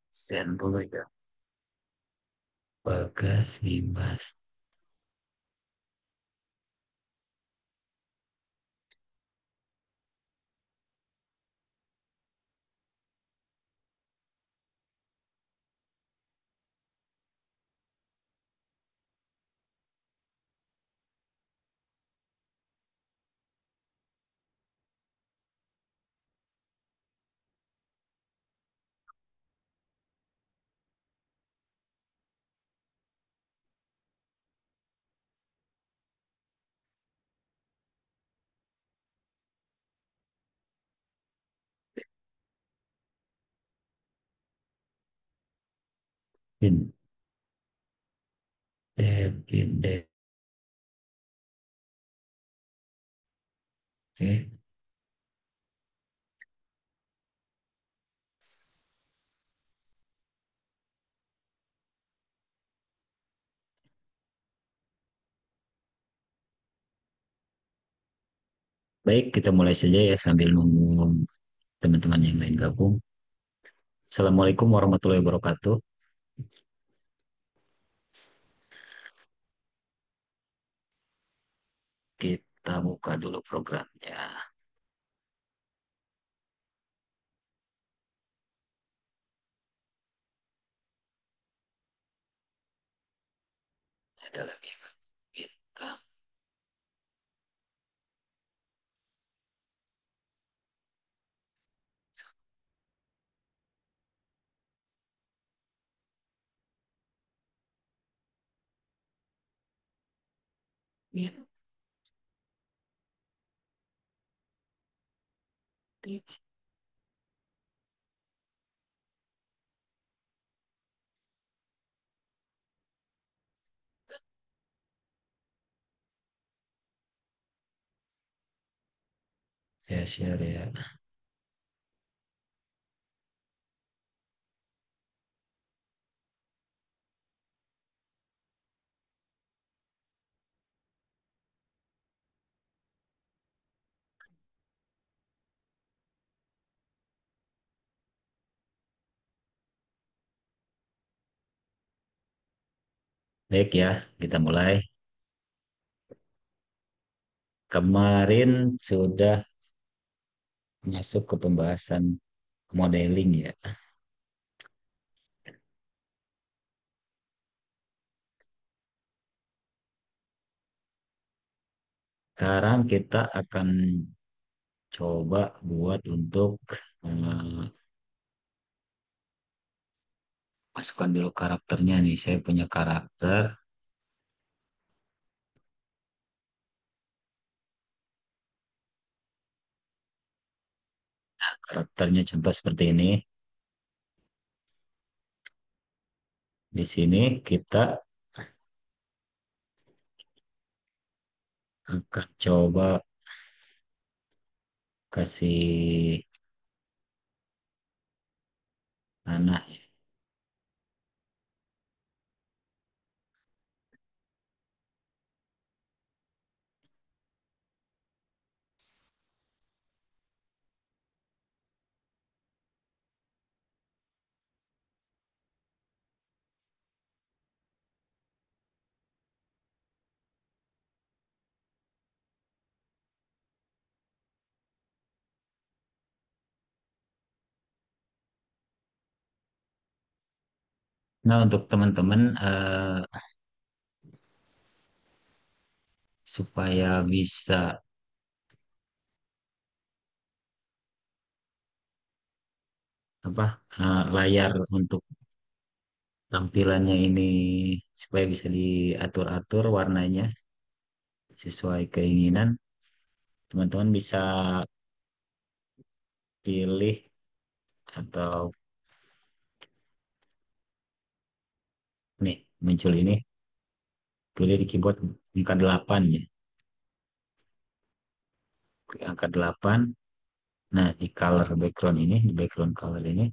Sen dulu ya. Bagasi mas. Pin, pin, Oke. Baik, kita mulai saja ya sambil nunggu teman-teman yang lain gabung. Assalamualaikum warahmatullahi wabarakatuh. Kita buka dulu programnya. Ada lagi bintang. Bintang. Saya share ya. Baik ya, kita mulai. Kemarin sudah masuk ke pembahasan modeling ya. Sekarang kita akan coba buat untuk eh, masukkan dulu karakternya nih. Saya punya karakter. Karakternya contoh seperti ini. Di sini kita akan coba kasih tanah ya. Nah, untuk teman-teman supaya bisa apa layar untuk tampilannya ini supaya bisa diatur-atur warnanya sesuai keinginan, teman-teman bisa pilih atau nih muncul ini, pilih di keyboard angka 8 ya. Klik angka 8. Nah, di color background ini, di background color ini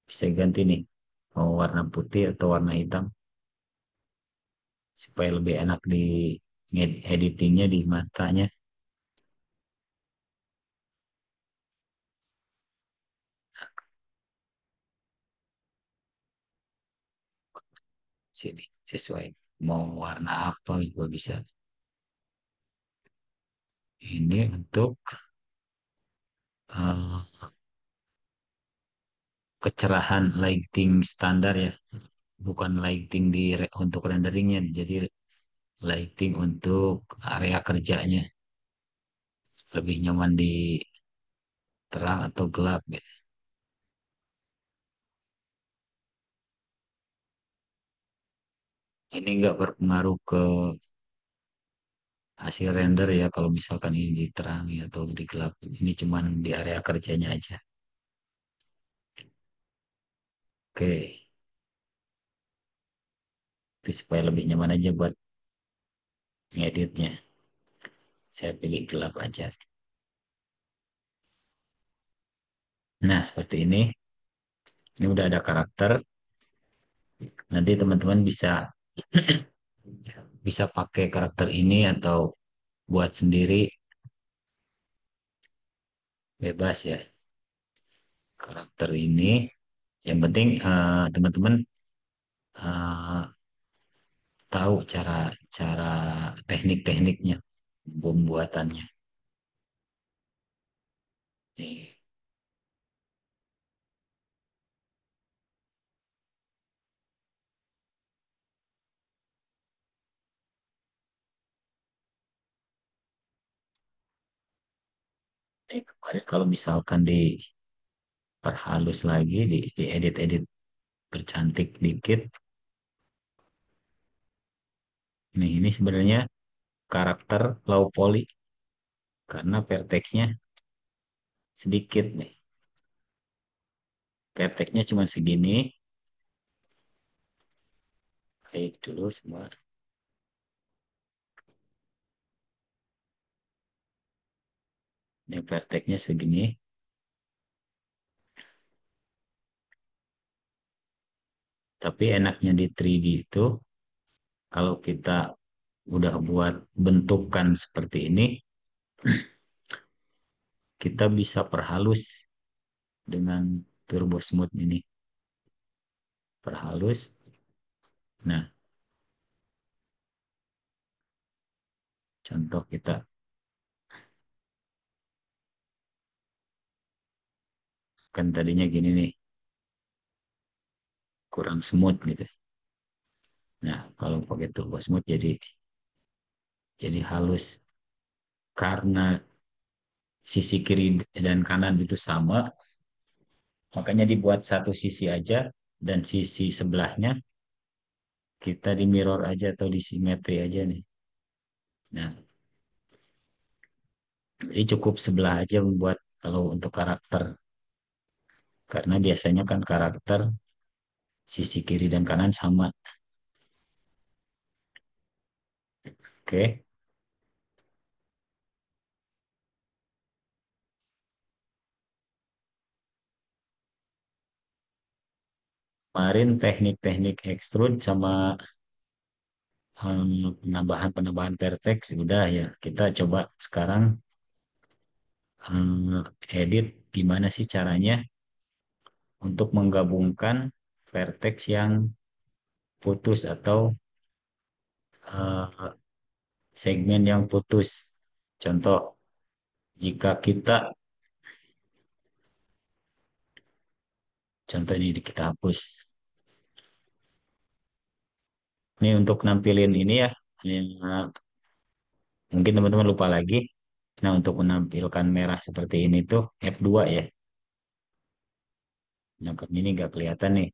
bisa ganti nih mau warna putih atau warna hitam supaya lebih enak di editingnya di matanya. Sini sesuai mau warna apa juga bisa. Ini untuk eh, kecerahan lighting standar ya, bukan lighting untuk renderingnya. Jadi lighting untuk area kerjanya lebih nyaman di terang atau gelap gitu. Ini nggak berpengaruh ke hasil render ya kalau misalkan ini diterangi atau digelap. Ini cuman di area kerjanya aja. Oke, itu supaya lebih nyaman aja buat ngeditnya. Saya pilih gelap aja. Nah, seperti ini. Ini udah ada karakter. Nanti teman-teman bisa bisa pakai karakter ini atau buat sendiri bebas ya. Karakter ini yang penting teman-teman eh, tahu cara cara teknik-tekniknya pembuatannya. Nih, kemarin kalau misalkan diperhalus lagi, diedit-edit bercantik dikit. Nih, ini sebenarnya karakter low poly karena vertexnya sedikit nih. Vertexnya cuma segini, kayak dulu semua. Ini vertexnya segini, tapi enaknya di 3D itu kalau kita udah buat bentukan seperti ini, kita bisa perhalus dengan turbo smooth ini. Perhalus. Nah, contoh kita kan tadinya gini nih, kurang smooth gitu. Nah, kalau pakai turbo smooth jadi halus karena sisi kiri dan kanan itu sama, makanya dibuat satu sisi aja dan sisi sebelahnya kita di mirror aja atau di simetri aja nih. Nah, jadi cukup sebelah aja membuat kalau untuk karakter. Karena biasanya kan karakter sisi kiri dan kanan sama. Oke. Kemarin teknik-teknik extrude sama penambahan-penambahan vertex udah ya. Kita coba sekarang edit gimana sih caranya untuk menggabungkan vertex yang putus atau eh, segmen yang putus. Contoh, jika kita, contoh ini kita hapus. Ini untuk nampilin ini ya, yang mungkin teman-teman lupa lagi. Nah, untuk menampilkan merah seperti ini tuh F2 ya. Nah, ini nggak kelihatan nih.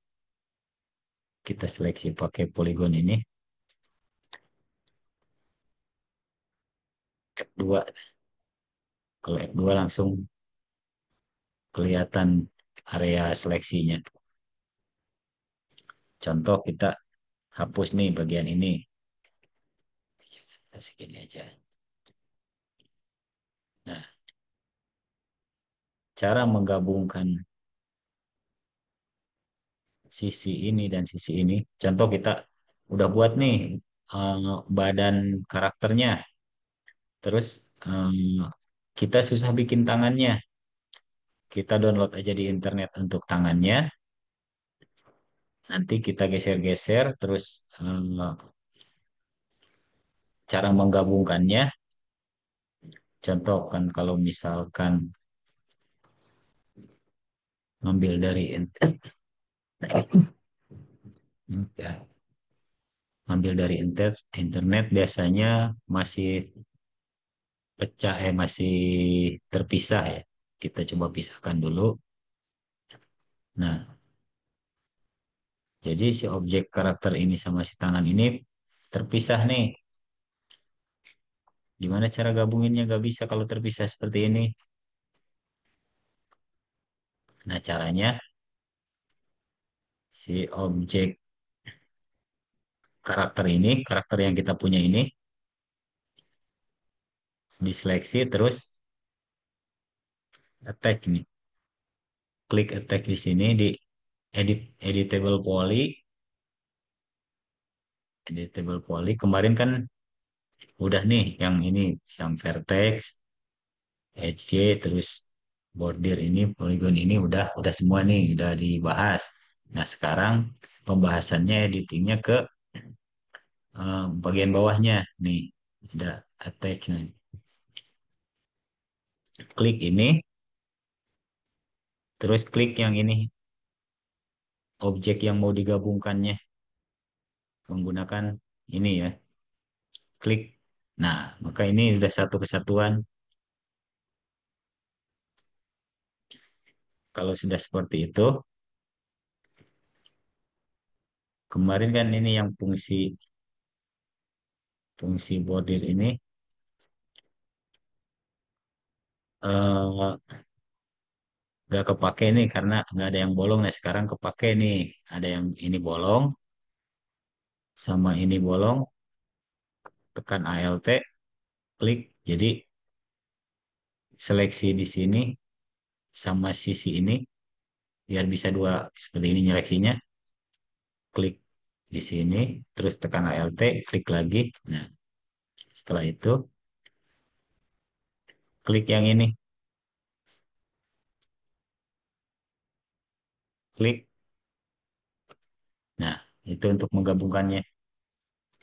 Kita seleksi pakai polygon ini, F2. Kalau F2 langsung kelihatan area seleksinya. Contoh kita hapus nih bagian ini. Kita segini aja. Nah, cara menggabungkan sisi ini dan sisi ini. Contoh kita udah buat nih badan karakternya. Terus kita susah bikin tangannya. Kita download aja di internet untuk tangannya. Nanti kita geser-geser, terus cara menggabungkannya. Contoh kan kalau misalkan ngambil dari ya, ngambil dari internet biasanya masih masih terpisah ya. Kita coba pisahkan dulu. Nah, jadi si objek karakter ini sama si tangan ini terpisah nih. Gimana cara gabunginnya? Gak bisa kalau terpisah seperti ini. Nah, caranya si objek karakter ini, karakter yang kita punya ini, diseleksi terus attack nih. Klik attack di sini di editable poly, editable poly. Kemarin kan udah nih yang ini, yang vertex, HG, terus border ini, polygon ini udah semua nih, udah dibahas. Nah, sekarang pembahasannya editingnya ke bagian bawahnya nih, ada attach nih. Klik ini, terus klik yang ini, objek yang mau digabungkannya menggunakan ini ya, klik. Nah, maka ini udah satu kesatuan. Kalau sudah seperti itu, kemarin kan ini yang fungsi fungsi border ini nggak kepake nih karena nggak ada yang bolong. Nah, sekarang kepake nih, ada yang ini bolong sama ini bolong, tekan ALT, klik. Jadi seleksi di sini sama sisi ini biar bisa dua seperti ini nyeleksinya. Klik di sini, terus tekan ALT, klik lagi. Nah, setelah itu klik yang ini, klik. Nah, itu untuk menggabungkannya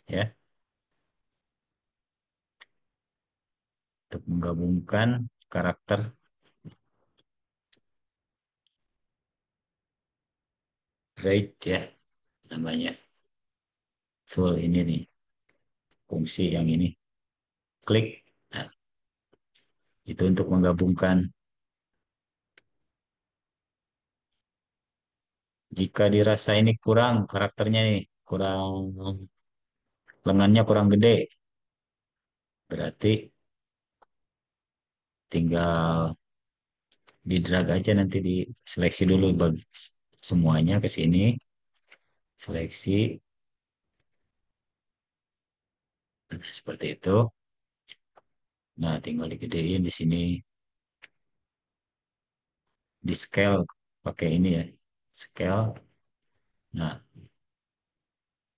ya, untuk menggabungkan karakter braid ya namanya. Tool ini nih, fungsi yang ini. Klik. Nah, itu untuk menggabungkan. Jika dirasa ini kurang karakternya nih, kurang lengannya kurang gede, berarti tinggal di drag aja nanti diseleksi dulu bagi semuanya ke sini, seleksi. Nah, seperti itu. Nah, tinggal digedein di sini, di scale pakai ini ya, scale. Nah,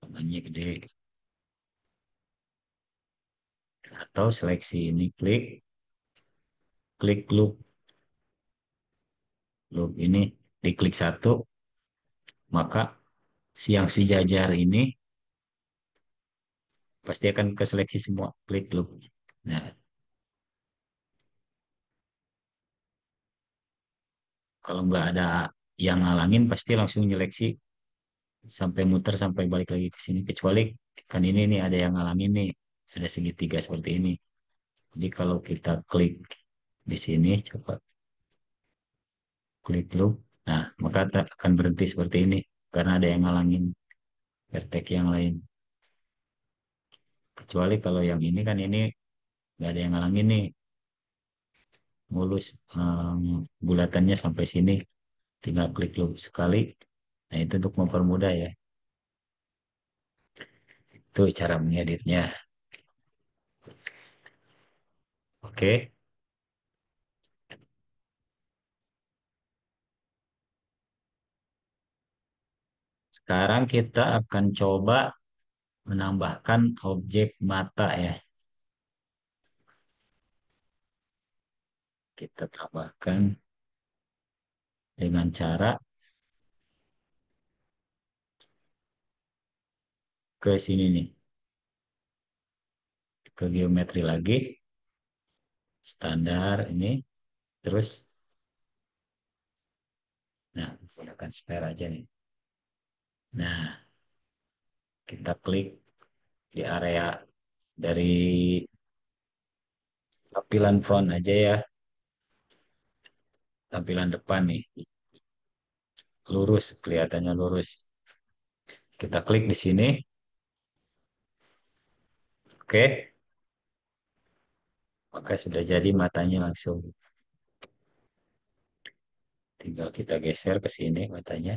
lengannya gede atau seleksi ini, klik, klik loop, loop ini diklik satu, maka yang sejajar ini pasti akan ke seleksi semua, klik loop. Nah, kalau nggak ada yang ngalangin pasti langsung nyeleksi sampai muter sampai balik lagi ke sini, kecuali kan ini nih ada yang ngalangin nih, ada segitiga seperti ini. Jadi kalau kita klik di sini, coba klik loop, nah maka akan berhenti seperti ini karena ada yang ngalangin vertex yang lain. Kecuali kalau yang ini kan ini nggak ada yang ngalangin nih, mulus, bulatannya sampai sini, tinggal klik loop sekali. Nah, itu untuk mempermudah ya. Itu cara mengeditnya. Oke, sekarang kita akan coba menambahkan objek mata ya. Kita tambahkan dengan cara ke sini nih, ke geometri lagi, standar ini, terus, nah, gunakan spare aja nih. Nah, kita klik di area dari tampilan front aja ya, tampilan depan nih, lurus, kelihatannya lurus. Kita klik di sini, oke, maka sudah jadi matanya langsung. Tinggal kita geser ke sini matanya.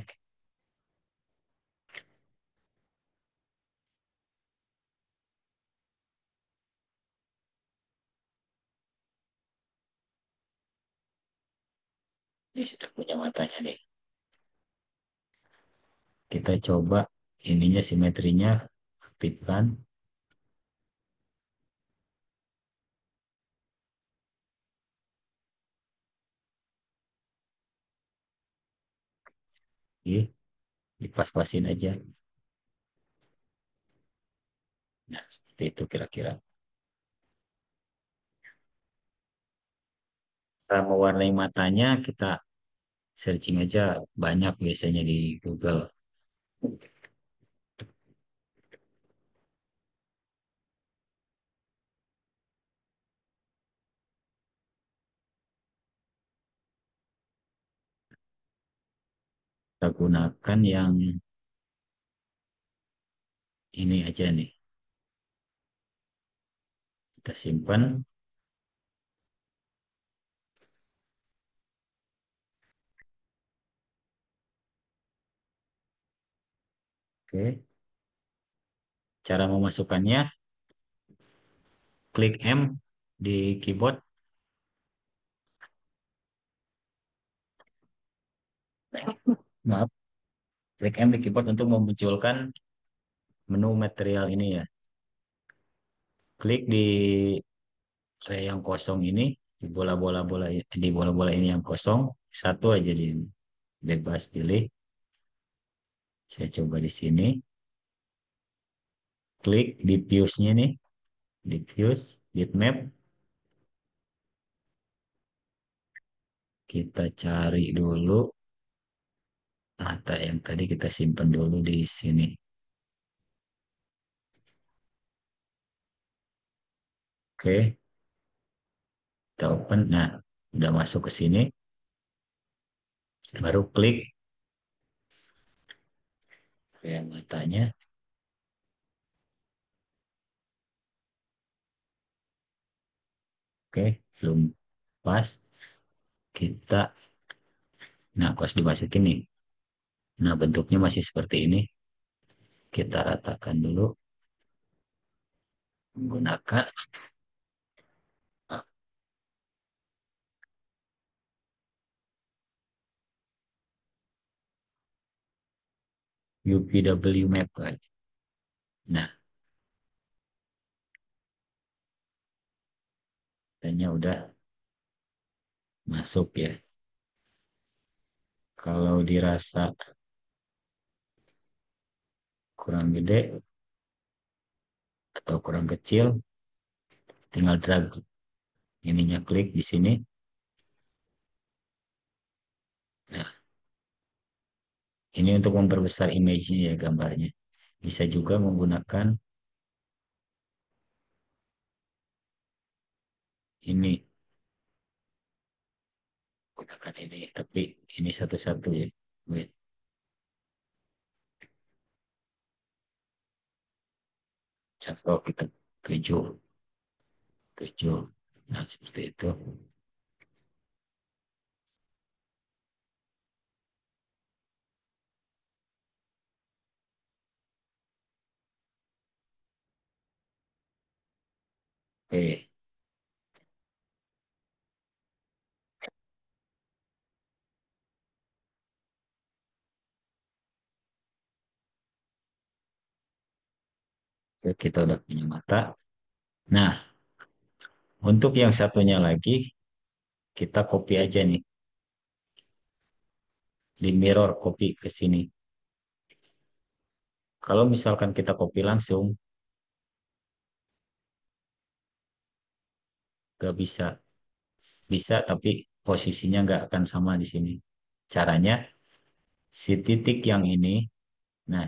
Ini sudah punya matanya nih. Kita coba ininya simetrinya aktifkan. Oke, dipas-pasin aja. Nah, seperti itu kira-kira. Cara mewarnai matanya kita searching aja, banyak biasanya di Google. Kita gunakan yang ini aja nih. Kita simpan. Oke. Cara memasukkannya, klik M di keyboard. Maaf, klik M di keyboard untuk memunculkan menu material ini ya. Klik di area yang kosong ini, di bola-bola ini yang kosong, satu aja di bebas pilih. Saya coba di sini, klik diffuse-nya nih, diffuse, bitmap. Kita cari dulu mata yang tadi kita simpan dulu di sini. Oke, kita open. Nah, udah masuk ke sini, baru klik yang matanya. Oke, belum pas. Kita, nah, pas dimasukin nih. Nah, bentuknya masih seperti ini. Kita ratakan dulu menggunakan UPW map. Nah, katanya udah masuk ya. Kalau dirasa kurang gede atau kurang kecil, tinggal drag ininya, klik di sini. Nah, ini untuk memperbesar image-nya ya, gambarnya. Bisa juga menggunakan ini, gunakan ini, tapi ini satu-satu ya. Wait, contoh kita tujuh, tujuh. Nah, seperti itu. Oke, kita udah punya mata. Nah, untuk yang satunya lagi, kita copy aja nih. Di mirror, copy ke sini. Kalau misalkan kita copy langsung, nggak bisa. Bisa, tapi posisinya nggak akan sama di sini. Caranya, si titik yang ini, nah,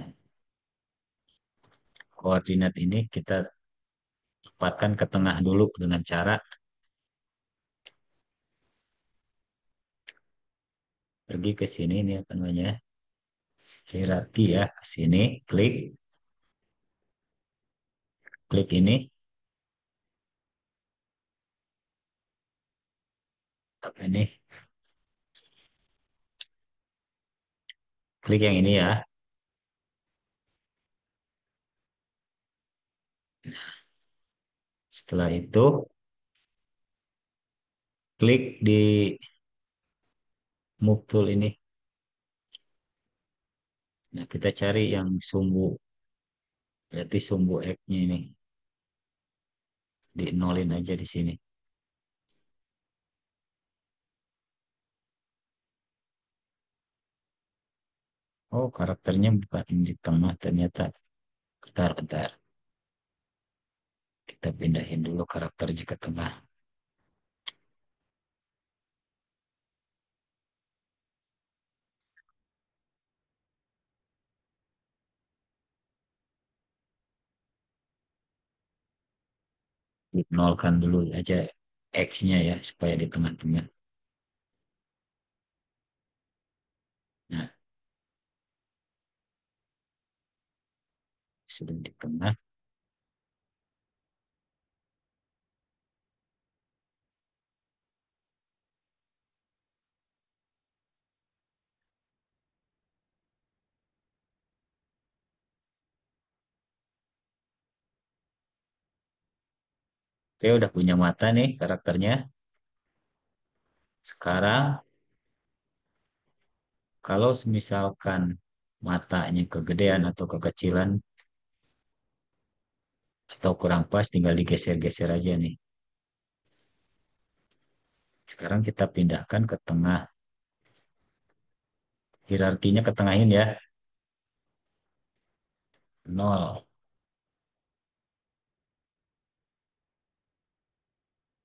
koordinat ini kita tempatkan ke tengah dulu dengan cara pergi ke sini, ini apa namanya, hierarki ya, ke sini, klik, klik ini, apa ini, klik yang ini ya. Setelah itu, klik di move tool ini. Nah, kita cari yang sumbu, berarti sumbu X-nya ini, di nolin aja di sini. Oh, karakternya bukan di tengah ternyata. Bentar, bentar. Kita pindahin dulu karakternya ke tengah. Nolkan dulu aja X-nya ya, supaya di tengah-tengah. Nah, sudah di tengah. Saya udah punya mata nih karakternya. Sekarang, kalau misalkan matanya kegedean atau kekecilan atau kurang pas, tinggal digeser-geser aja nih. Sekarang kita pindahkan ke tengah. Hierarkinya ketengahin ya. Nol.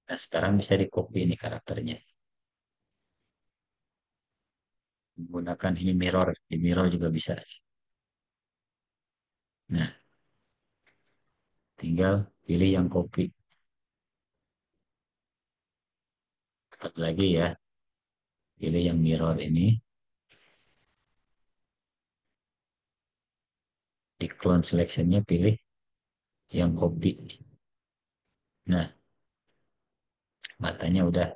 Nah, sekarang bisa di copy ini karakternya. Menggunakan ini mirror. Di mirror juga bisa. Nah, tinggal pilih yang copy. Sekali lagi ya. Pilih yang mirror ini. Di clone selectionnya pilih yang copy. Nah, matanya udah.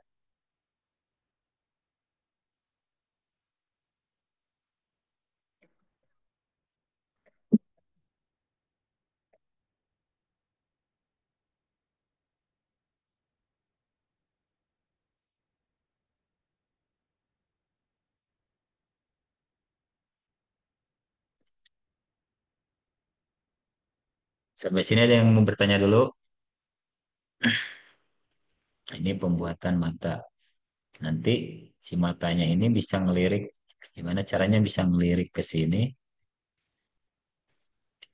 Sampai sini ada yang mau bertanya dulu. Ini pembuatan mata. Nanti si matanya ini bisa ngelirik. Gimana caranya bisa ngelirik ke sini?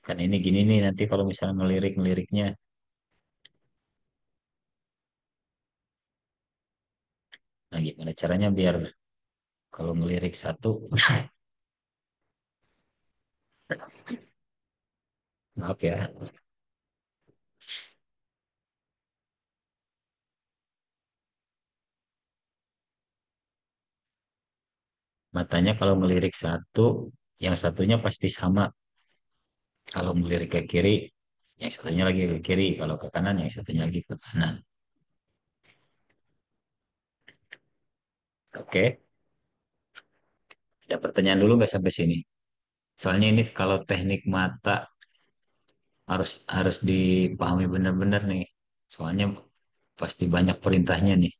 Kan ini gini nih, nanti kalau misalnya ngelirik-ngeliriknya. Nah, gimana caranya biar kalau ngelirik satu, maaf ya, matanya kalau ngelirik satu, yang satunya pasti sama. Kalau ngelirik ke kiri, yang satunya lagi ke kiri. Kalau ke kanan, yang satunya lagi ke kanan. Oke, ada pertanyaan dulu nggak sampai sini? Soalnya ini kalau teknik mata harus harus dipahami benar-benar nih. Soalnya pasti banyak perintahnya nih.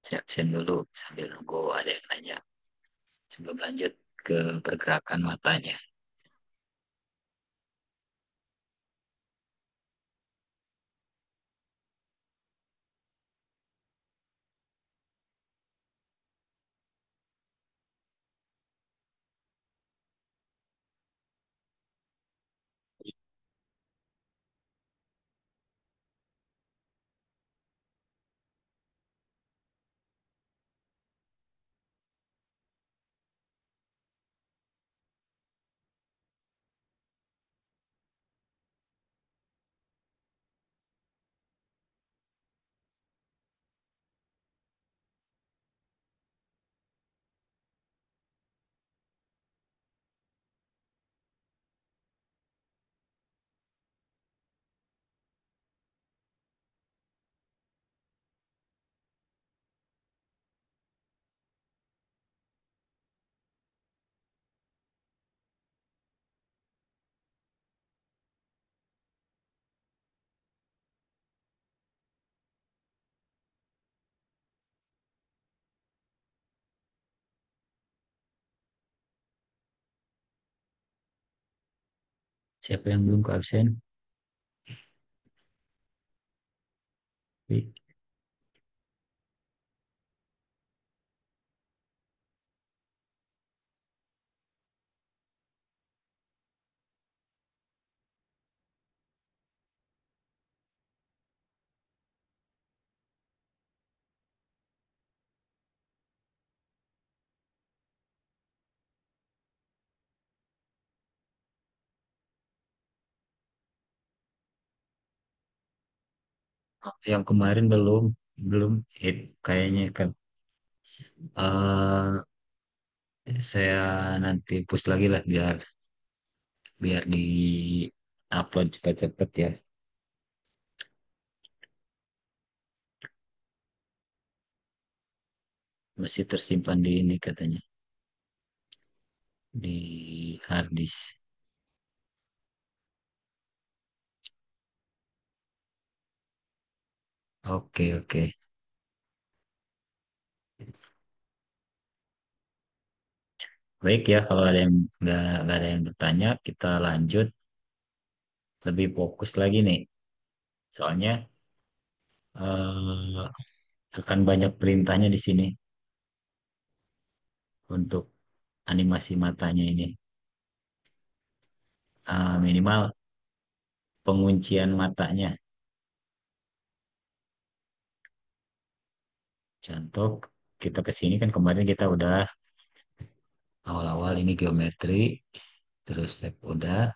Saya absen dulu sambil nunggu ada yang nanya sebelum lanjut ke pergerakan matanya. Siapa yang belum ke absen? Yang kemarin belum, belum. Kayaknya kan eh saya nanti push lagi lah biar biar di upload cepat-cepat ya. Masih tersimpan di ini katanya di hard disk. Oke, oke. Baik ya, kalau ada yang nggak ada yang bertanya, kita lanjut lebih fokus lagi nih. Soalnya eh, akan banyak perintahnya di sini untuk animasi matanya ini. Minimal penguncian matanya. Contoh, kita ke sini kan kemarin kita udah awal-awal ini geometri, terus step udah,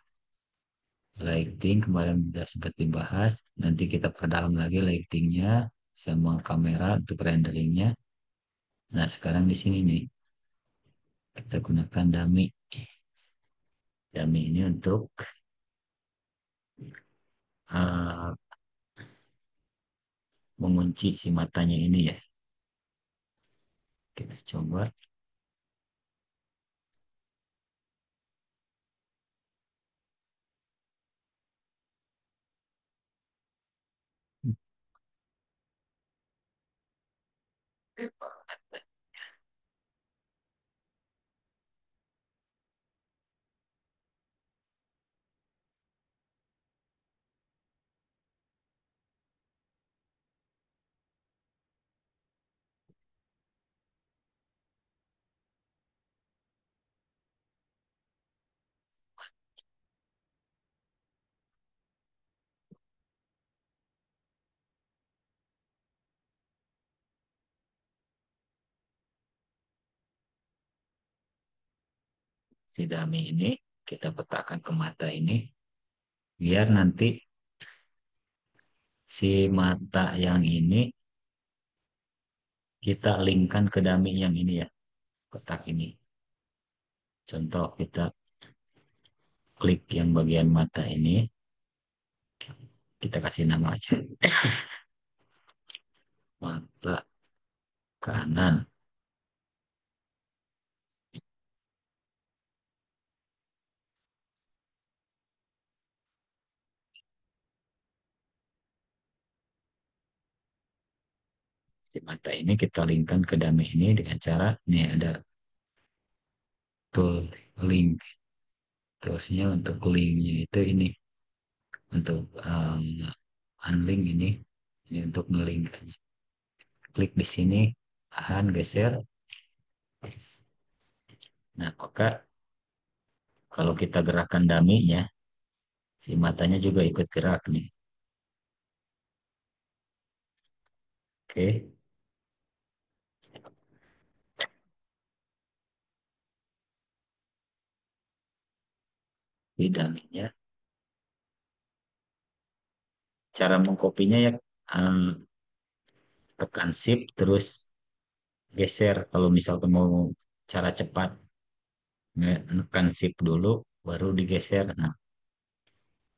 lighting kemarin udah sempat dibahas. Nanti kita perdalam lagi lightingnya sama kamera untuk renderingnya. Nah, sekarang di sini nih kita gunakan dummy. Dummy ini untuk eh, mengunci si matanya ini ya. Kita coba. Si dummy ini kita petakkan ke mata ini biar nanti si mata yang ini kita linkkan ke dummy yang ini ya, kotak ini. Contoh kita klik yang bagian mata ini, kita kasih nama aja mata kanan. Si mata ini kita linkkan ke dummy ini dengan cara nih ada tool link. Toolsnya untuk linknya itu ini untuk unlink ini untuk ngelink. Klik di sini, tahan, geser. Nah, maka kalau kita gerakkan dummy-nya, si matanya juga ikut gerak nih. Oke, di dummy-nya. Cara mengkopinya ya tekan shift terus geser. Kalau misalkan mau cara cepat, tekan shift dulu, baru digeser. Nah,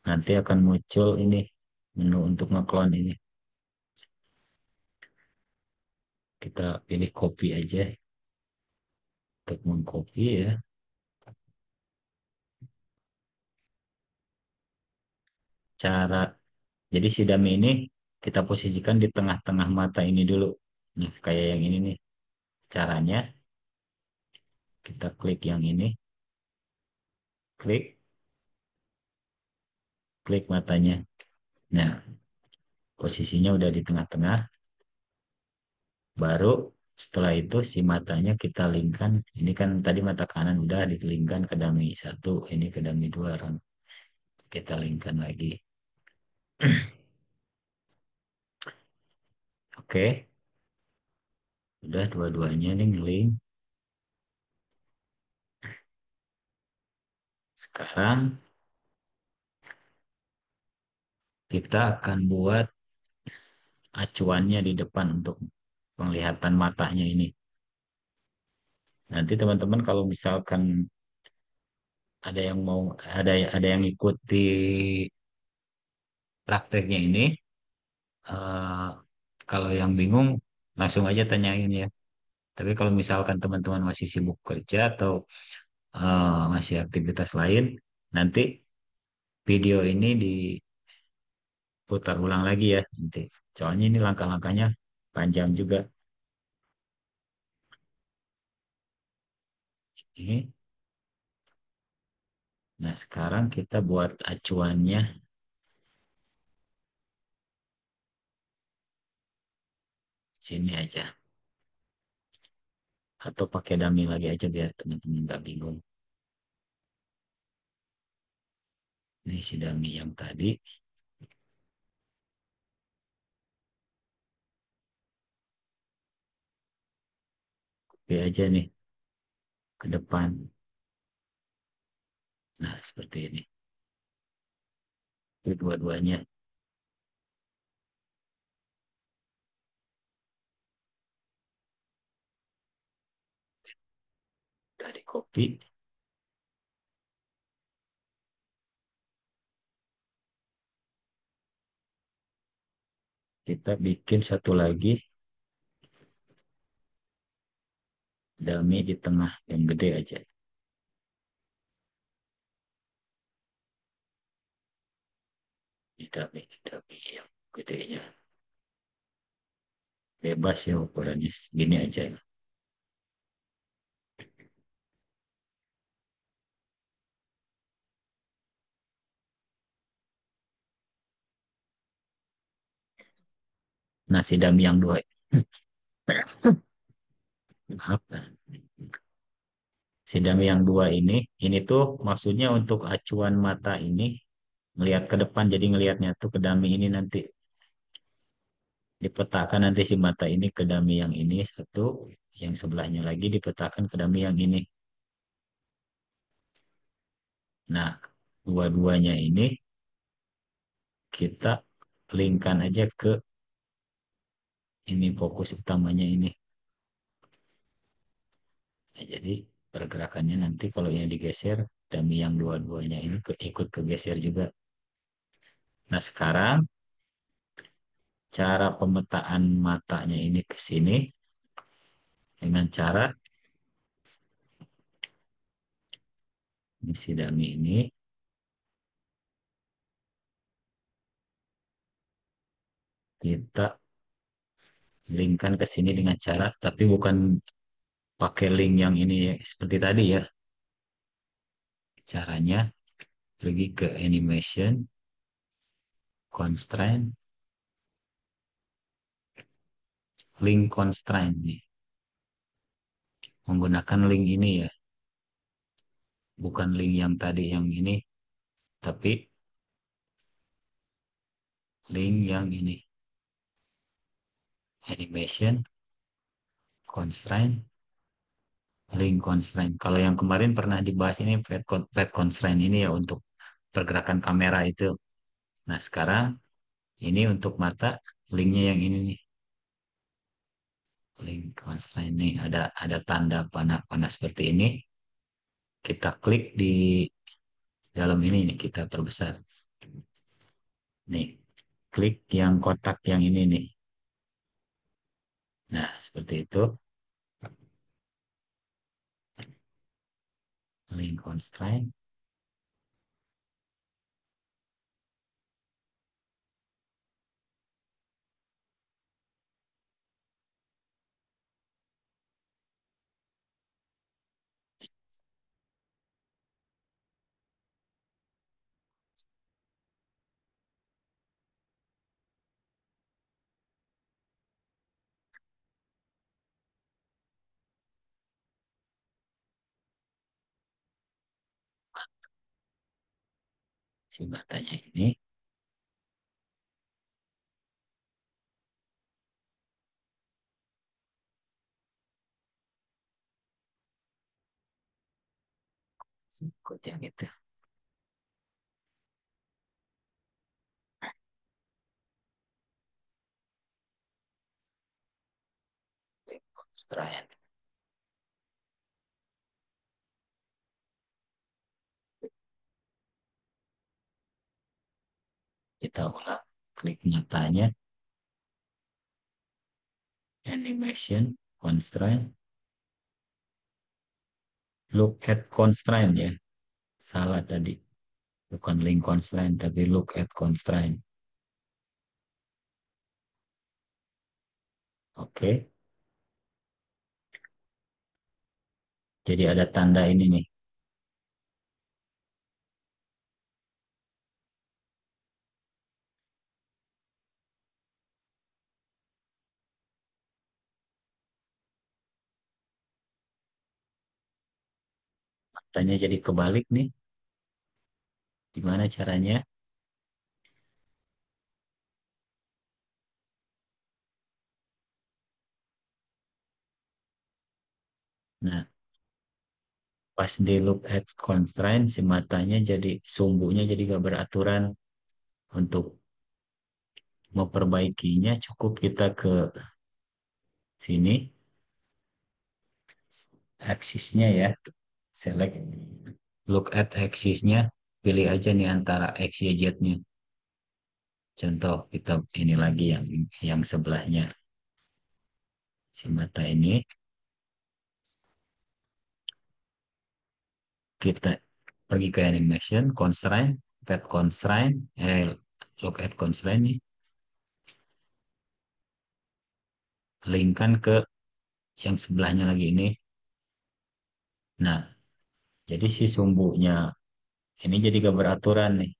nanti akan muncul ini menu untuk ngeklon ini. Kita pilih copy aja untuk mengcopy ya. Cara jadi si dummy ini kita posisikan di tengah-tengah mata ini dulu. Nah, kayak yang ini nih. Caranya kita klik yang ini, klik. klik matanya. Nah, posisinya udah di tengah-tengah. Baru setelah itu si matanya kita linkkan. Ini kan tadi mata kanan udah dilingkan ke dummy satu, ini ke dummy dua. Kita linkkan lagi. Oke, udah dua-duanya nih link. Sekarang kita akan buat acuannya di depan untuk penglihatan matanya ini. Nanti teman-teman kalau misalkan ada yang mau ada yang ikuti prakteknya ini, eh, kalau yang bingung langsung aja tanyain ya. Tapi kalau misalkan teman-teman masih sibuk kerja atau masih aktivitas lain, nanti video ini diputar ulang lagi ya nanti. Soalnya ini langkah-langkahnya panjang juga. Ini. Nah, sekarang kita buat acuannya sini aja. Atau pakai dummy lagi aja biar teman-teman nggak bingung. Ini si dummy yang tadi. Copy aja nih ke depan. Nah, seperti ini. Itu dua-duanya udah di copy. Kita bikin satu lagi dummy di tengah yang gede aja. Dummy yang gedenya. Bebas ya ukurannya. Gini aja. Nasi dummy yang dua. Maaf. Si dummy yang dua ini tuh maksudnya untuk acuan mata ini ngelihat ke depan. Jadi ngelihatnya tuh ke dummy ini nanti dipetakan nanti si mata ini ke dummy yang ini satu, yang sebelahnya lagi dipetakan ke dummy yang ini. Nah, dua-duanya ini kita linkkan aja ke ini fokus utamanya ini. Nah, jadi pergerakannya nanti kalau ini digeser, dummy yang dua-duanya ini ikut kegeser juga. Nah, sekarang cara pemetaan matanya ini ke sini dengan cara si dummy ini kita linkkan ke sini dengan cara, tapi bukan pakai link yang ini ya, seperti tadi ya. Caranya pergi ke animation, constraint, link constraint nih. Menggunakan link ini ya, bukan link yang tadi yang ini, tapi link yang ini. Animation, constraint, link constraint. Kalau yang kemarin pernah dibahas ini path constraint ini ya untuk pergerakan kamera itu. Nah, sekarang ini untuk mata, linknya yang ini nih. Link constraint ini ada tanda panah seperti ini. Kita klik di dalam ini nih, kita perbesar. Nih, klik yang kotak yang ini nih. Nah, seperti itu. Link constraint. Si matanya ini, ikut yang itu. Constraint. Kita ulang. Klik matanya, animation, constraint, look at constraint ya. Salah tadi. Bukan link constraint, tapi look at constraint. Oke. Jadi ada tanda ini nih. Tanya jadi kebalik nih. Gimana caranya? Nah, pas di look at constraint, si matanya jadi sumbunya jadi gak beraturan. Untuk memperbaikinya cukup kita ke sini, aksisnya ya. Select look at aksisnya. Pilih aja nih antara X, Y, Z-nya. Contoh kita ini lagi yang sebelahnya. Si mata ini kita pergi ke animation, constraint, pet constraint, look at constraint nih, linkkan ke yang sebelahnya lagi ini. Nah, jadi si sumbunya ini jadi gak beraturan nih,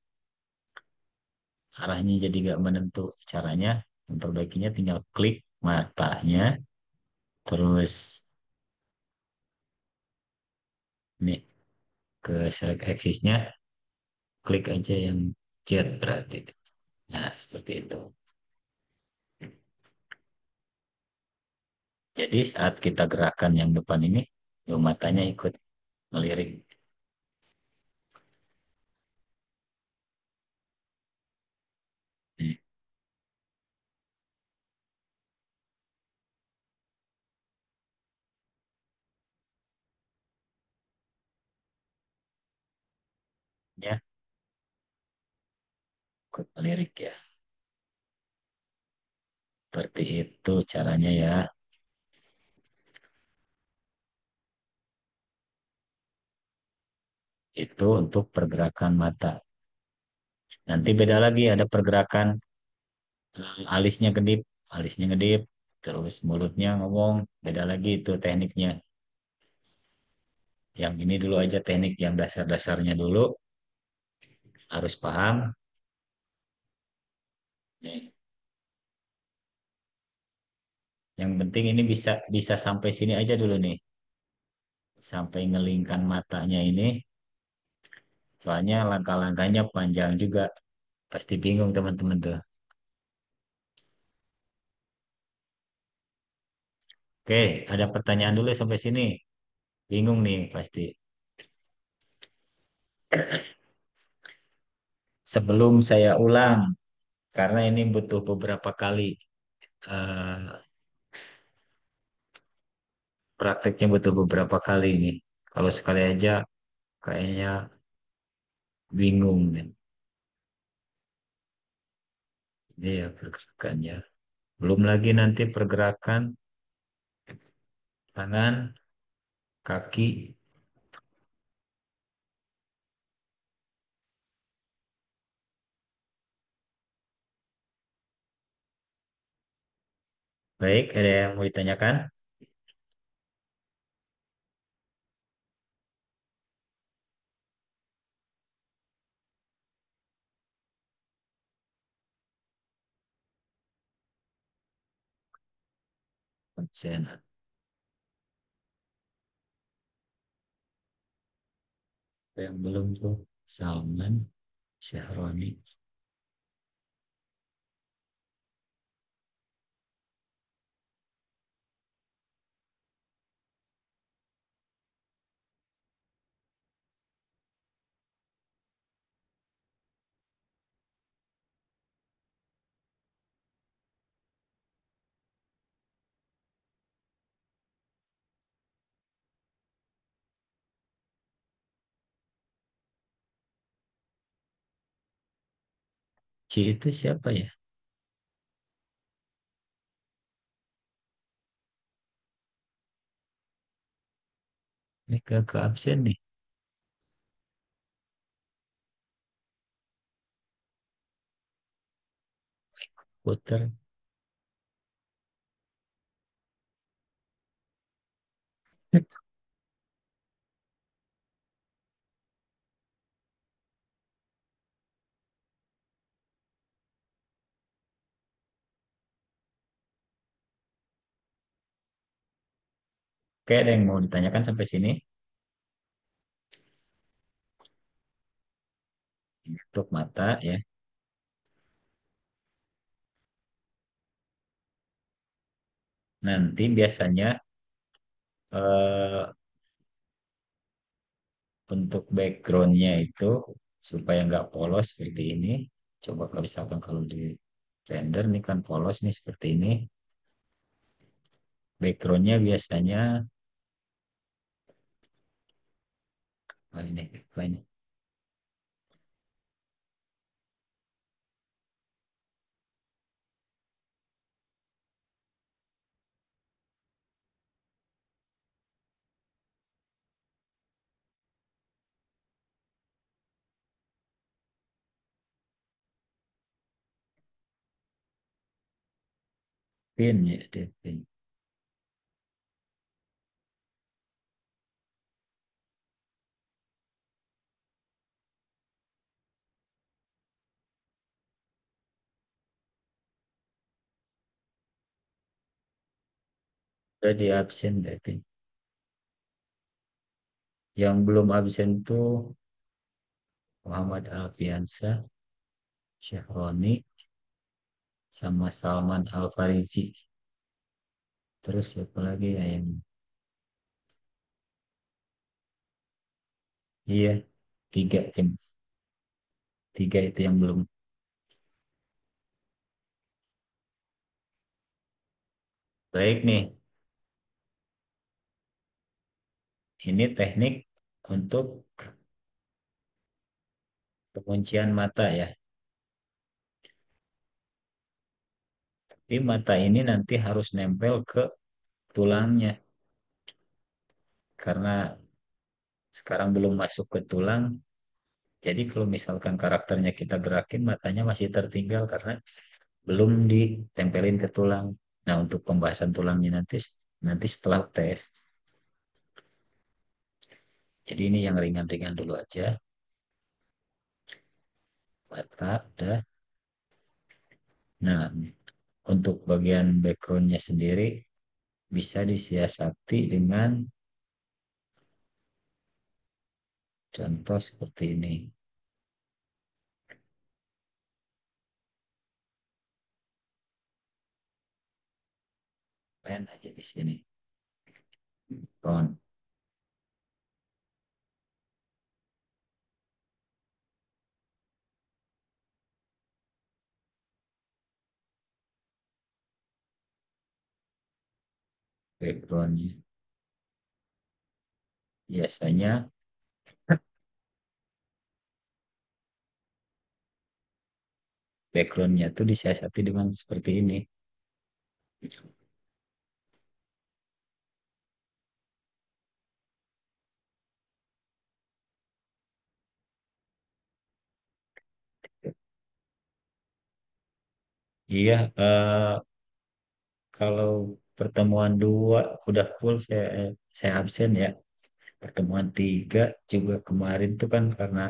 arahnya jadi gak menentu. Caranya memperbaikinya tinggal klik matanya, terus nih ke select axisnya, klik aja yang Z berarti. Nah, seperti itu. Jadi saat kita gerakan yang depan ini, tuh matanya ikut melirik. Hmm, ya, ikut melirik ya. Seperti itu caranya ya. Itu untuk pergerakan mata. Nanti beda lagi ada pergerakan alisnya kedip, alisnya ngedip, terus mulutnya ngomong, beda lagi itu tekniknya. Yang ini dulu aja teknik yang dasar-dasarnya dulu harus paham. Nih, yang penting ini bisa bisa sampai sini aja dulu nih, sampai ngelingkan matanya ini. Soalnya langkah-langkahnya panjang juga, pasti bingung teman-teman tuh. Oke, ada pertanyaan dulu sampai sini. Bingung nih pasti. Sebelum saya ulang, karena ini butuh beberapa kali eh, prakteknya butuh beberapa kali ini. Kalau sekali aja kayaknya bingung nih. Ini ya pergerakannya. Belum lagi nanti pergerakan tangan, kaki. Baik, ada yang mau ditanyakan? Konsen. Yang belum tuh, Salman. Syahroni. C itu siapa ya? Ini ke absen nih. Puter. Oke, ada yang mau ditanyakan sampai sini? Untuk mata ya. Nanti biasanya eh, untuk backgroundnya itu supaya nggak polos seperti ini. Coba kalau misalkan kalau di render nih kan polos nih seperti ini. Backgroundnya biasanya apa ini? Pin ya, dia pin. Udah di absen deh pin. Yang belum absen tuh Muhammad Alfiansa, Syahroni, sama Salman Al Farizi. Terus siapa lagi ya yang iya tiga tim tiga itu yang belum baik nih. Ini teknik untuk penguncian mata ya. Tapi mata ini nanti harus nempel ke tulangnya karena sekarang belum masuk ke tulang. Jadi kalau misalkan karakternya kita gerakin, matanya masih tertinggal karena belum ditempelin ke tulang. Nah, untuk pembahasan tulangnya nanti nanti setelah tes. Jadi ini yang ringan-ringan dulu aja. Mata udah. Nah, untuk bagian backgroundnya sendiri bisa disiasati dengan contoh seperti ini. Main aja di sini. Background, backgroundnya. Biasanya backgroundnya tuh disiasati dengan seperti ini. Iya, kalau pertemuan dua udah full saya absen ya. Pertemuan tiga juga kemarin tuh kan karena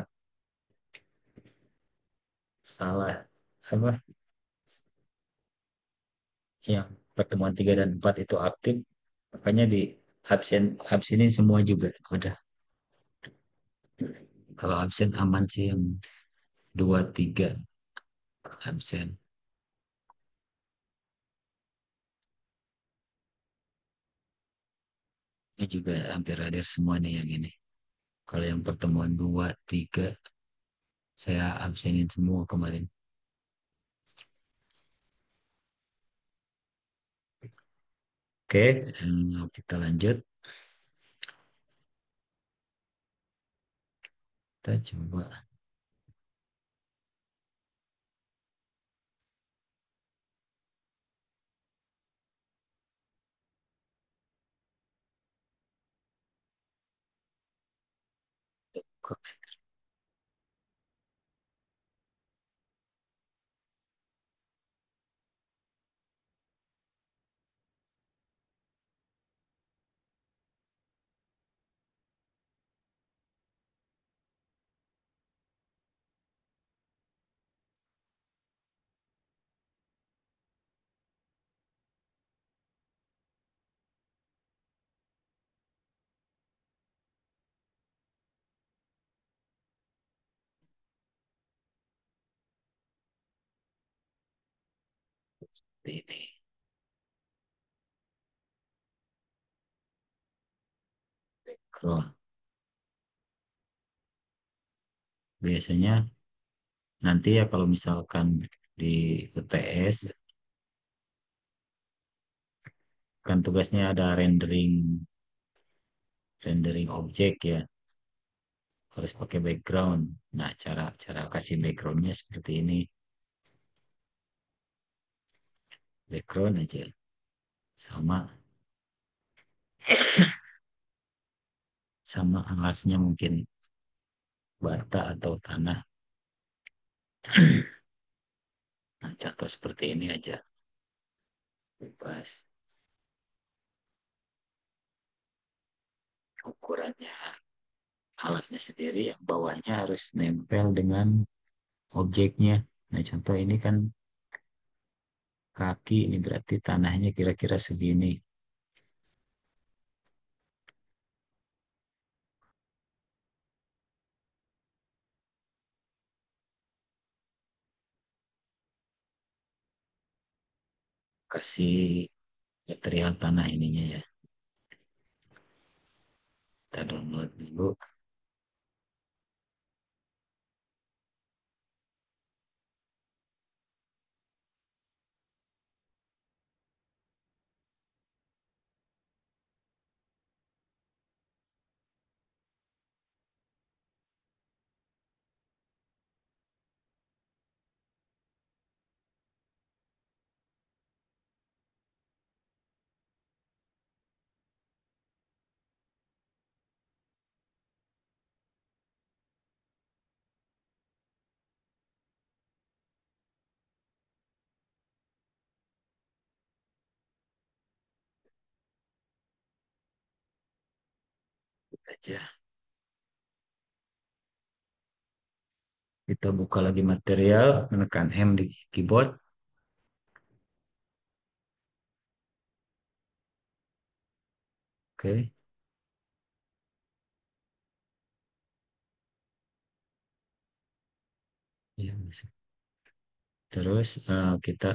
salah apa yang pertemuan tiga dan empat itu aktif, makanya di absenin semua juga udah. Kalau absen aman sih yang dua tiga absen. Ini juga hampir hadir semua nih yang ini. Kalau yang pertemuan dua tiga saya absenin semua kemarin. Oke, kita lanjut. Kita coba ke ini background. Biasanya nanti ya kalau misalkan di UTS kan tugasnya ada rendering rendering objek ya, harus pakai background. Nah, cara cara kasih backgroundnya seperti ini, background aja sama sama alasnya mungkin bata atau tanah. Nah, contoh seperti ini aja, bebas ukurannya alasnya sendiri, yang bawahnya harus nempel dengan objeknya. Nah, contoh ini kan kaki, ini berarti tanahnya kira-kira segini. Kasih material tanah ininya ya. Kita download dulu. Aja. Kita buka lagi material, menekan M di keyboard. Oke, ya, bisa. Terus kita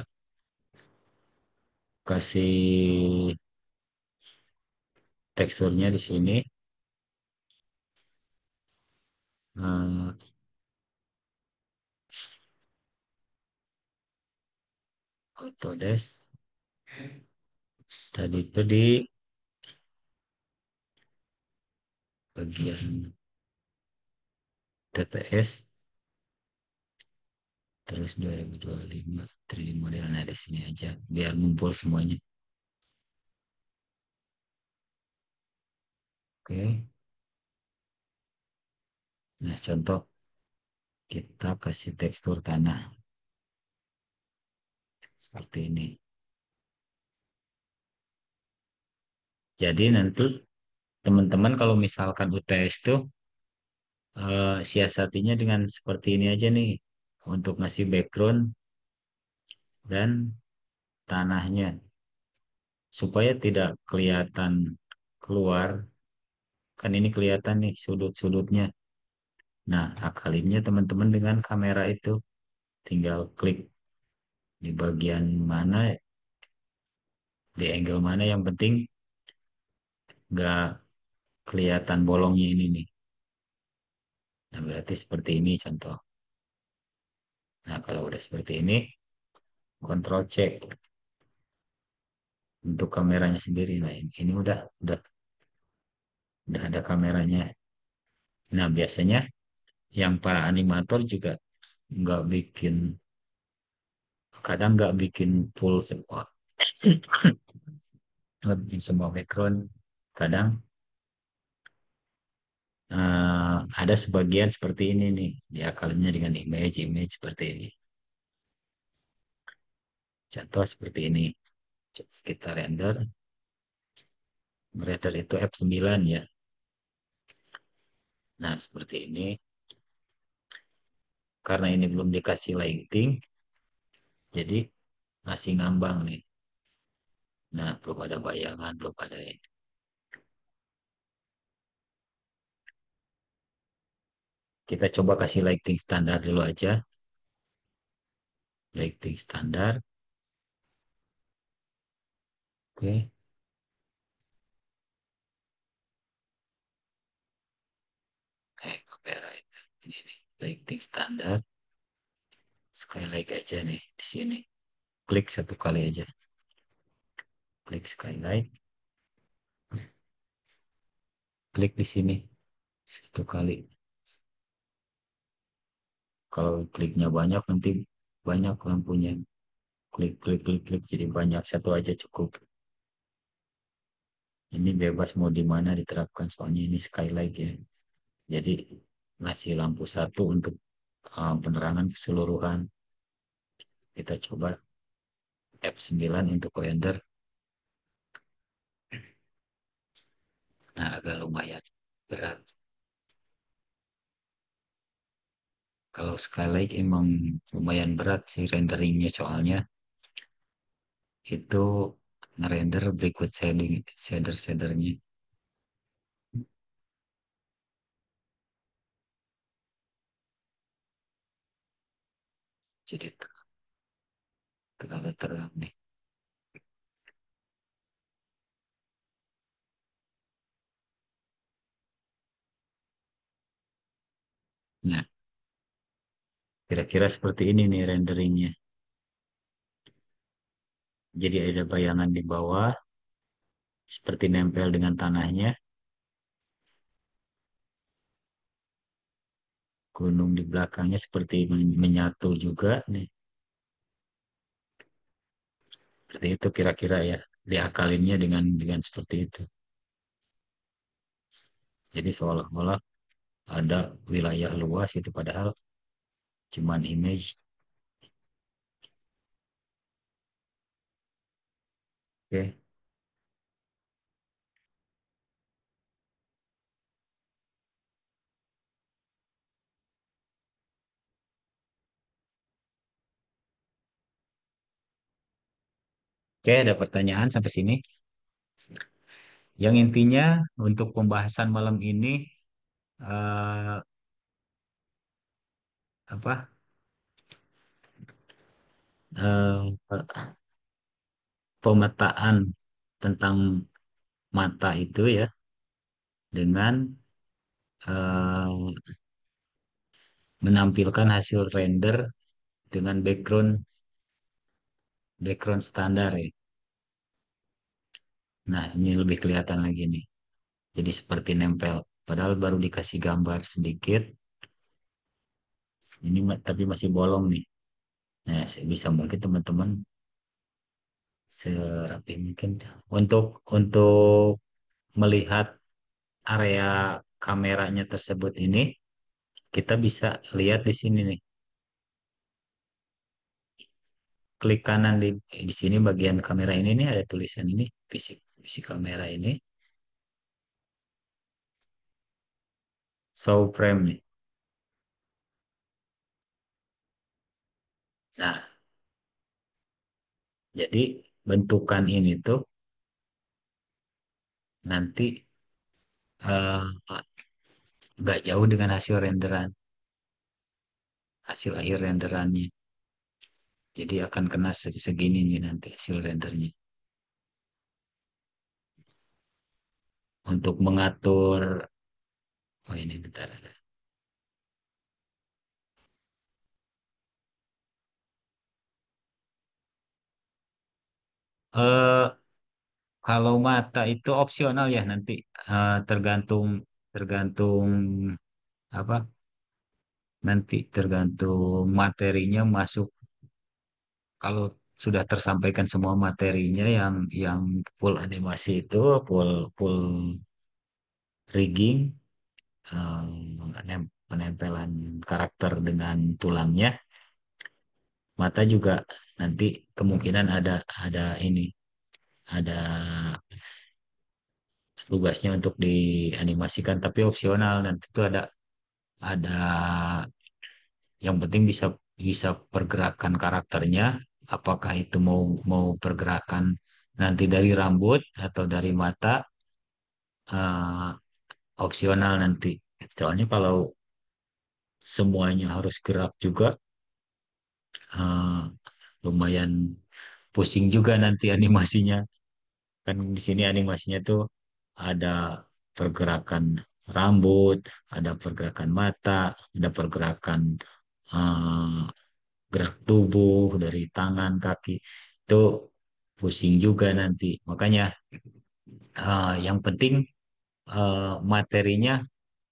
kasih teksturnya di sini. Eh, Autodesk. Tadi itu di bagian TTS. Terus 2025 3D model. Nah, di sini aja. Biar ngumpul semuanya. Oke. Nah, contoh kita kasih tekstur tanah seperti ini. Jadi nanti teman-teman kalau misalkan UTS tuh siasatinya dengan seperti ini aja nih untuk ngasih background dan tanahnya supaya tidak kelihatan keluar, kan ini kelihatan nih sudut-sudutnya. Nah, akalinnya teman-teman dengan kamera itu tinggal klik di bagian mana, di angle mana, yang penting nggak kelihatan bolongnya ini nih. Nah, berarti seperti ini contoh. Nah, kalau udah seperti ini, kontrol C untuk kameranya sendiri. Nah, ini udah ada kameranya. Nah, biasanya yang para animator juga nggak bikin, kadang nggak bikin full semua, nggak bikin semua background. Kadang ada sebagian seperti ini nih, diakalinya dengan image seperti ini. Contoh seperti ini. Coba kita render. Render itu F9 ya. Nah, seperti ini. Karena ini belum dikasih lighting, jadi masih ngambang nih. Nah, belum ada bayangan, belum ada ini. Kita coba kasih lighting standar dulu aja. Lighting standar. Oke. Kamera itu. Ini nih, lighting standar. Skylight aja nih di sini. Klik satu kali aja. Klik skylight. Klik di sini satu kali. Kalau kliknya banyak nanti banyak lampunya. Klik klik klik klik jadi banyak, satu aja cukup. Ini bebas mau di mana diterapkan soalnya ini skylight ya. Jadi ngasih lampu satu untuk penerangan keseluruhan. Kita coba F9 untuk render. Nah, agak lumayan berat. Kalau skylight emang lumayan berat sih renderingnya, soalnya itu ngerender berikut shading, shader-shadernya. Jadi terlalu terang nih. Nah, kira-kira seperti ini nih renderingnya. Jadi ada bayangan di bawah, seperti nempel dengan tanahnya. Gunung di belakangnya seperti menyatu juga nih. Seperti itu kira-kira ya. Diakalinnya dengan seperti itu. Jadi seolah-olah ada wilayah luas itu padahal cuman image. Oke, oke, ada pertanyaan sampai sini. Yang intinya untuk pembahasan malam ini eh, apa pemetaan tentang mata itu ya, dengan eh, menampilkan hasil render dengan background standar ya. Nah, ini lebih kelihatan lagi nih. Jadi seperti nempel. Padahal baru dikasih gambar sedikit. Ini tapi masih bolong nih. Nah, saya bisa mungkin teman-teman serapi mungkin untuk melihat area kameranya tersebut ini, kita bisa lihat di sini nih. Klik kanan di sini bagian kamera ini nih, ada tulisan ini fisik fisik kamera ini, show frame nih. Nah, jadi bentukan ini tuh nanti eh, nggak jauh dengan hasil renderan. hasil akhir renderannya. Jadi akan kena segini nih nanti hasil rendernya. Untuk mengatur, oh ini bentar. Eh, Kalau mata itu opsional ya nanti, tergantung tergantung apa? Nanti tergantung materinya masuk. Kalau sudah tersampaikan semua materinya yang full animasi itu full full rigging, penempelan karakter dengan tulangnya, mata juga nanti kemungkinan ada ini ada tugasnya untuk dianimasikan tapi opsional nanti itu ada yang penting bisa bisa pergerakan karakternya, apakah itu mau mau pergerakan nanti dari rambut atau dari mata, eh, opsional nanti. Soalnya kalau semuanya harus gerak juga, eh, lumayan pusing juga nanti animasinya. Kan di sini animasinya tuh ada pergerakan rambut, ada pergerakan mata, ada pergerakan, eh, gerak tubuh dari tangan, kaki. Itu pusing juga nanti. Makanya, yang penting, materinya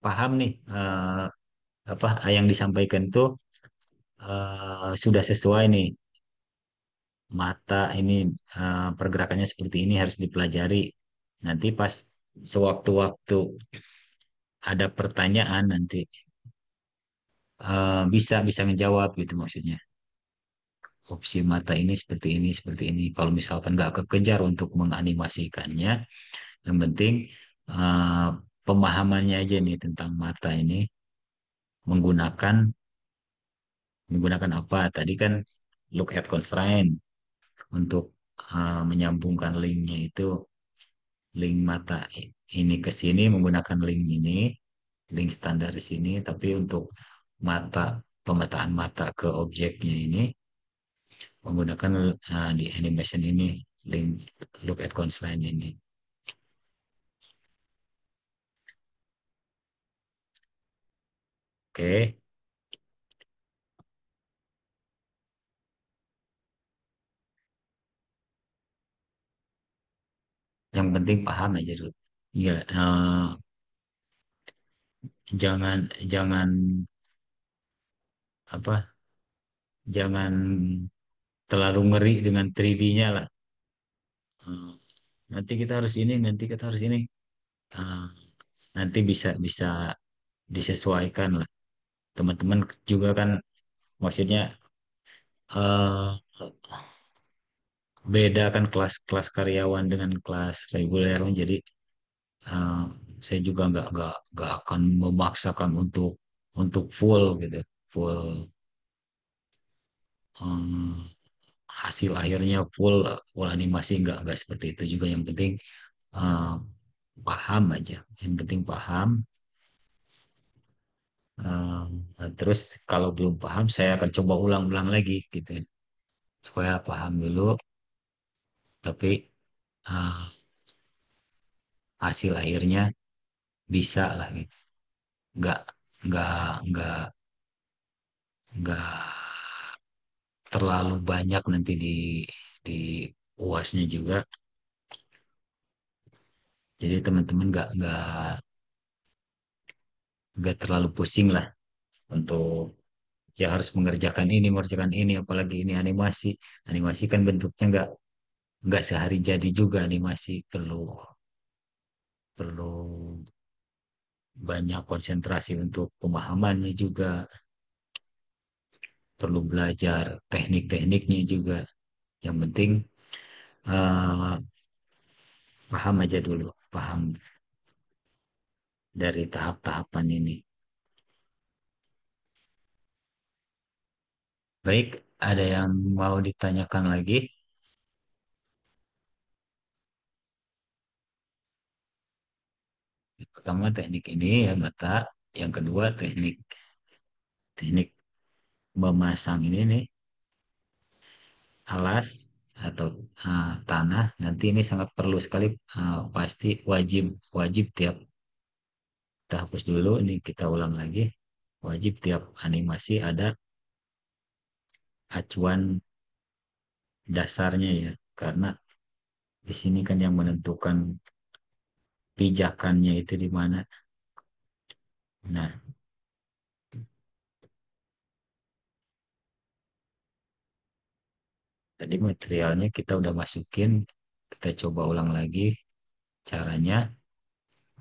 paham nih, apa yang disampaikan tuh, sudah sesuai nih. Mata ini, pergerakannya seperti ini harus dipelajari. Nanti pas sewaktu-waktu ada pertanyaan nanti, bisa bisa ngejawab gitu maksudnya. Opsi mata ini seperti ini seperti ini. Kalau misalkan nggak kekejar untuk menganimasikannya, yang penting, eh, pemahamannya aja nih tentang mata ini menggunakan menggunakan apa? Tadi kan look at constraint untuk, menyambungkan linknya itu, link mata ini ke sini menggunakan link ini, link standar di sini, tapi untuk mata pemetaan mata ke objeknya ini menggunakan, di animation ini link look at constraint ini. Oke, yang penting paham aja dulu. Ya, jangan jangan apa, jangan terlalu ngeri dengan 3D-nya lah. Eh, Nanti kita harus ini, nanti kita harus ini. Eh, Nanti bisa bisa disesuaikan lah. Teman-teman juga kan, maksudnya, eh beda kan kelas-kelas karyawan dengan kelas reguler. Jadi, eh, saya juga nggak akan memaksakan untuk full gitu, full, eh, hasil akhirnya full animasi, nggak seperti itu juga. Yang penting, eh, paham aja. Yang penting paham. Terus kalau belum paham, saya akan coba ulang-ulang lagi gitu, supaya paham dulu. Tapi, eh, hasil akhirnya bisa lah gitu. Nggak nggak nggak nggak terlalu banyak nanti di UASnya juga. Jadi teman-teman nggak terlalu pusing lah untuk ya harus mengerjakan ini, apalagi ini animasi. Animasi kan bentuknya nggak sehari jadi juga, animasi perlu perlu banyak konsentrasi untuk pemahamannya juga, perlu belajar teknik-tekniknya juga. Yang penting, eh, paham aja dulu, paham dari tahap-tahapan ini. Baik, ada yang mau ditanyakan lagi? Yang pertama teknik ini ya mata, yang kedua teknik teknik memasang ini nih alas atau tanah, nanti ini sangat perlu sekali, pasti wajib wajib tiap kita hapus dulu, ini kita ulang lagi. Wajib tiap animasi ada acuan dasarnya ya, karena di sini kan yang menentukan pijakannya itu di mana. Nah, tadi materialnya kita udah masukin, kita coba ulang lagi caranya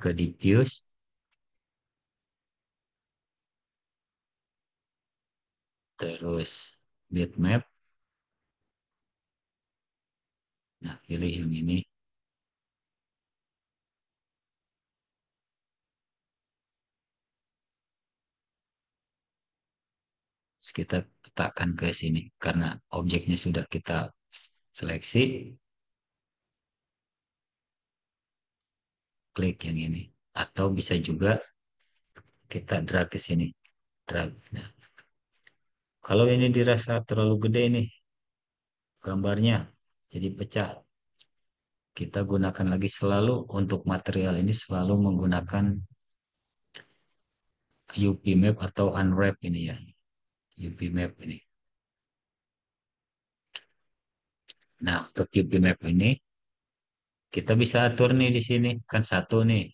ke diffuse, terus bitmap. Nah, pilih yang ini. Terus kita letakkan ke sini. Karena objeknya sudah kita seleksi, klik yang ini. Atau bisa juga kita drag ke sini. Drag. Nah, kalau ini dirasa terlalu gede nih gambarnya, jadi pecah. Kita gunakan lagi selalu untuk material ini selalu menggunakan UV map atau unwrap ini ya. UV map ini. Nah, untuk UV map ini kita bisa atur nih di sini. Kan satu nih.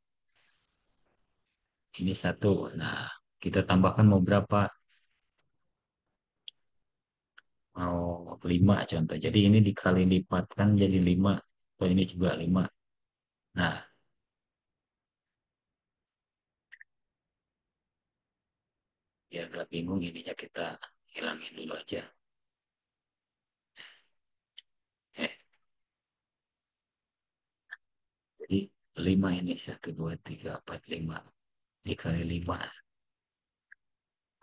Ini satu. Nah, kita tambahkan mau berapa? Mau 5 contoh. Jadi ini dikali lipatkan jadi 5. Atau ini juga 5. Nah, biar gak bingung ininya kita hilangin dulu aja. Eh, jadi 5 ini. Satu, 2, 3, 4, 5. Dikali 5.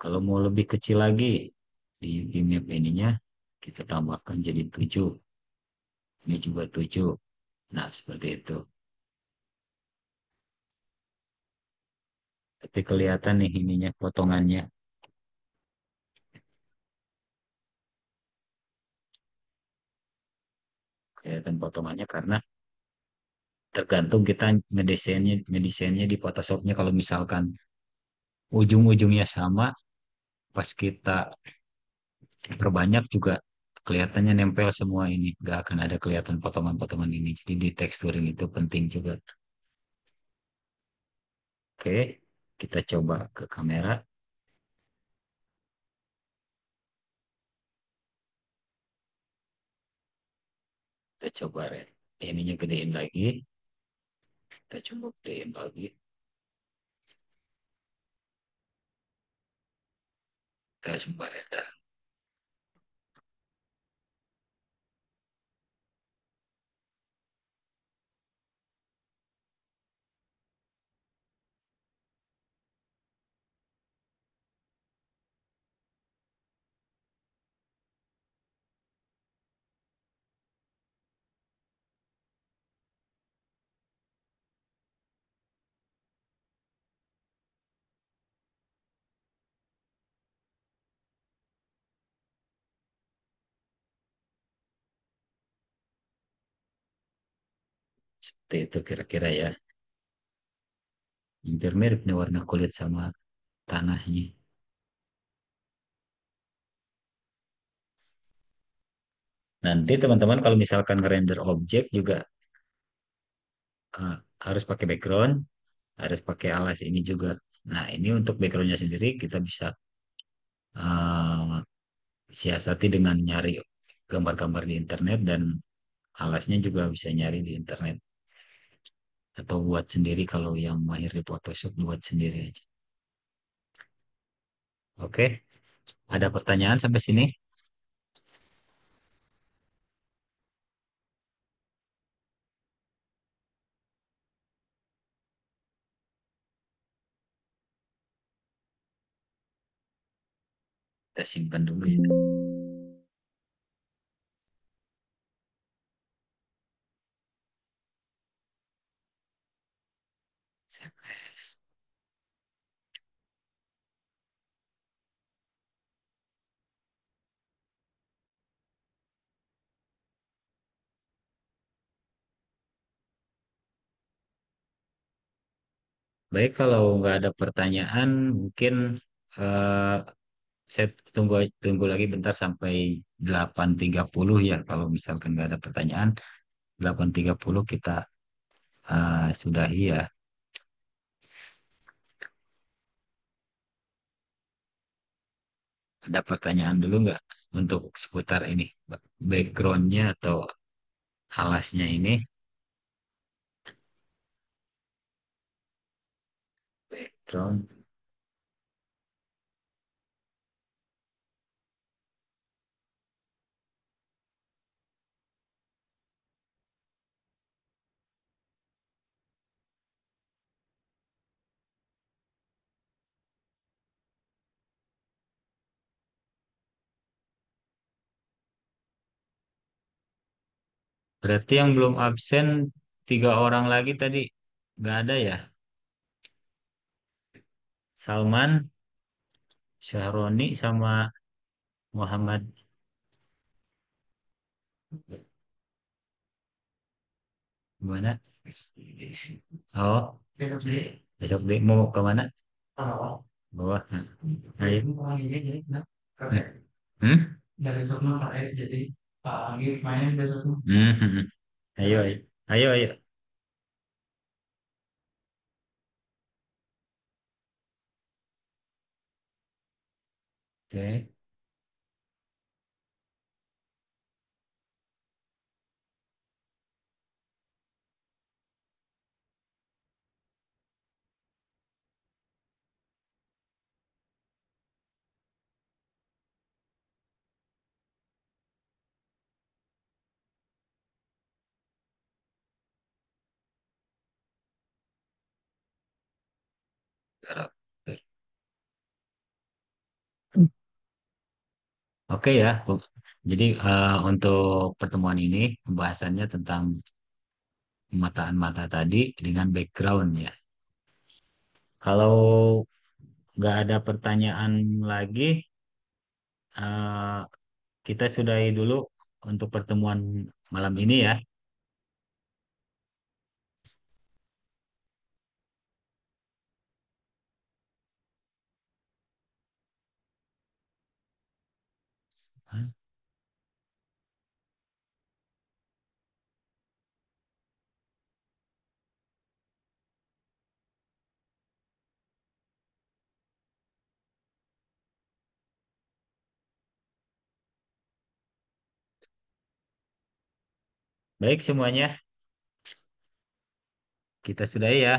Kalau mau lebih kecil lagi, di map ininya kita tambahkan jadi 7. Ini juga 7. Nah, seperti itu. Tapi kelihatan nih ininya, potongannya. Kelihatan potongannya karena tergantung kita ngedesainnya di Photoshopnya. Kalau misalkan ujung-ujungnya sama, pas kita perbanyak juga kelihatannya nempel semua ini. Gak akan ada kelihatan potongan-potongan ini. Jadi di texturing itu penting juga. Oke, kita coba ke kamera. Kita coba ininya gedein lagi. Kita coba gedein lagi. Kita coba render. Seperti itu kira-kira ya. Hampir mirip nih warna kulit sama tanahnya. Nanti teman-teman kalau misalkan ngerender objek juga eh, harus pakai background, harus pakai alas ini juga. Nah, ini untuk backgroundnya sendiri kita bisa eh, siasati dengan nyari gambar-gambar di internet, dan alasnya juga bisa nyari di internet atau buat sendiri kalau yang mahir di Photoshop buat sendiri aja. Oke, ada pertanyaan sampai sini? Kita simpan dulu ya. CMS. Baik, kalau nggak ada pertanyaan, mungkin eh, saya tunggu tunggu lagi bentar sampai 8.30 ya. Kalau misalkan nggak ada pertanyaan, 8.30 kita sudahi ya. Ada pertanyaan dulu nggak untuk seputar ini, backgroundnya atau alasnya ini? Background. Berarti yang belum absen 3 orang lagi tadi nggak ada ya? Salman, Syahroni, sama Muhammad. Gimana? Oh, besok deh mau ke mana? Bawah. Nah, ayo. Hmm? Dari sana Pak jadi Pak Anggi main besok. Ayo, ayo, ayo, ayo. Oke, karakter. Oke ya. Jadi untuk pertemuan ini pembahasannya tentang pemataan mata tadi dengan background ya. Kalau nggak ada pertanyaan lagi, eh, kita sudahi dulu untuk pertemuan malam ini ya. Baik semuanya, kita sudahi ya.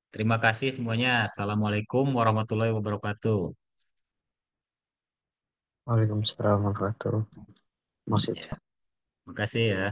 Terima kasih semuanya. Assalamualaikum warahmatullahi wabarakatuh. Waalaikumsalam warahmatullahi wabarakatuh. Masih Ya, makasih ya.